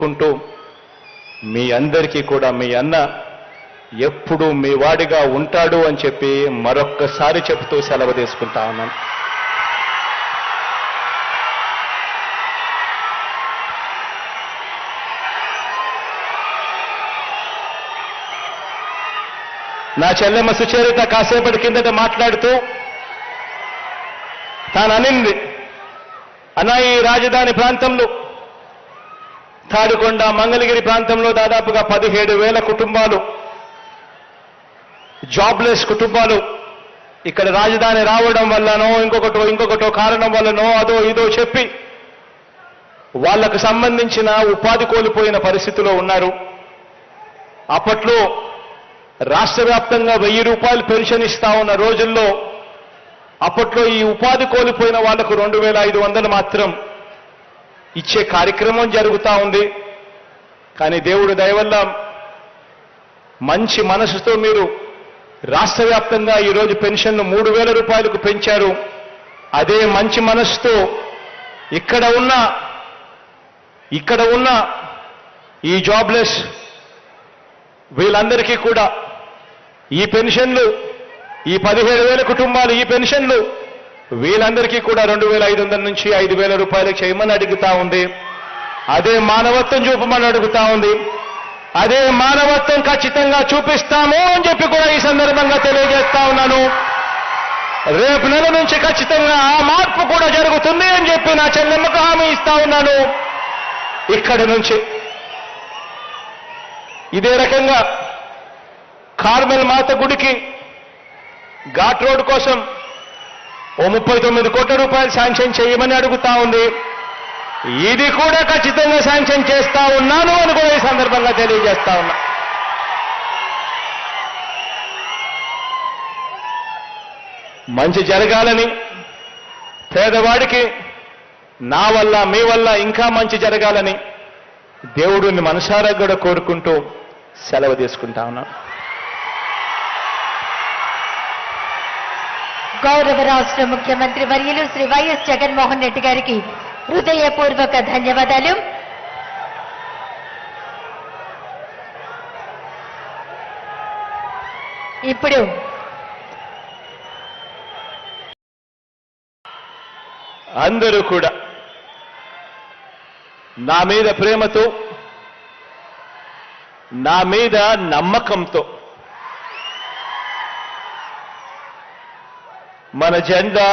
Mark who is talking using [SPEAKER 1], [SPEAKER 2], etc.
[SPEAKER 1] కుంటూ మీ అందరికీ కూడా మీ అన్న ఎప్పుడు మీ వాడిగా ఉంటాడు అని చెప్పి మరొక్కసారి చెబుతూ సెలవు తీసుకుంటా ఉన్నాను. నా చెల్లెమ్మ సుచరిత కాసేపటి కిందట మాట్లాడుతూ తాను అనింది, అన్నా ఈ రాజధాని ప్రాంతంలో తాడికొండ మంగళగిరి ప్రాంతంలో దాదాపుగా 17,000 కుటుంబాలు, జాబ్లెస్ కుటుంబాలు ఇక్కడ రాజధాని రావడం వల్లనో ఇంకొకటో కారణం వల్లనో అదో ఇదో చెప్పి వాళ్లకు సంబంధించిన ఉపాధి కోల్పోయిన పరిస్థితిలో ఉన్నారు. అప్పట్లో రాష్ట్ర వ్యాప్తంగా 1000 రూపాయలు పెన్షన్ ఇస్తా ఉన్న రోజుల్లో అప్పట్లో ఈ ఉపాధి కోల్పోయిన వాళ్లకు 2,500 మాత్రం ఇచ్చే కార్యక్రమం జరుగుతూ ఉంది. కానీ దేవుడి దయ వల్ల మంచి మనసుతో మీరు రాష్ట్ర వ్యాప్తంగా ఈరోజు పెన్షన్ను 3,000 రూపాయలకు పెంచారు. అదే మంచి మనసుతో ఇక్కడ ఉన్న ఈ జాబ్లెస్ వీళ్ళందరికీ కూడా ఈ పెన్షన్లు, ఈ 17,000 కుటుంబాలు ఈ పెన్షన్లు వీళ్ళందరికీ కూడా 2,500 నుంచి 5,000 రూపాయలకు చేయమని అడుగుతా ఉంది. అదే మానవత్వం చూపమని అడుగుతా ఉంది. అదే మానవత్వం ఖచ్చితంగా చూపిస్తాము అని చెప్పి కూడా ఈ సందర్భంగా తెలియజేస్తా ఉన్నాను. రేపు నెల నుంచి ఖచ్చితంగా ఆ మార్పు కూడా జరుగుతుంది అని చెప్పి నా చెల్లెమ్మకు హామీ ఇస్తా ఉన్నాను. ఇక్కడి నుంచి ఇదే రకంగా కార్మెల్ మాత గుడికి ఘాట్ రోడ్ కోసం 39 కోట్ల రూపాయలు శాంక్షన్ చేయమని అడుగుతా ఉంది. ఇది కూడా ఖచ్చితంగా శాంక్షన్ చేస్తా ఉన్నాను అని కూడా ఈ సందర్భంగా తెలియజేస్తా ఉన్నా. మంచి జరగాలని, పేదవాడికి నా వల్ల మీ వల్ల ఇంకా మంచి జరగాలని దేవుడిని మనసారా కూడా కోరుకుంటూ సెలవు తీసుకుంటా ఉన్నా.
[SPEAKER 2] గౌరవ రాష్ట్ర ముఖ్యమంత్రి వర్యులు శ్రీ వైఎస్ జగన్మోహన్ రెడ్డి గారికి హృదయపూర్వక ధన్యవాదాలు. ఇప్పుడు
[SPEAKER 1] అందరూ కూడా నా మీద ప్రేమతో, నా మీద నమ్మకంతో మన జెండా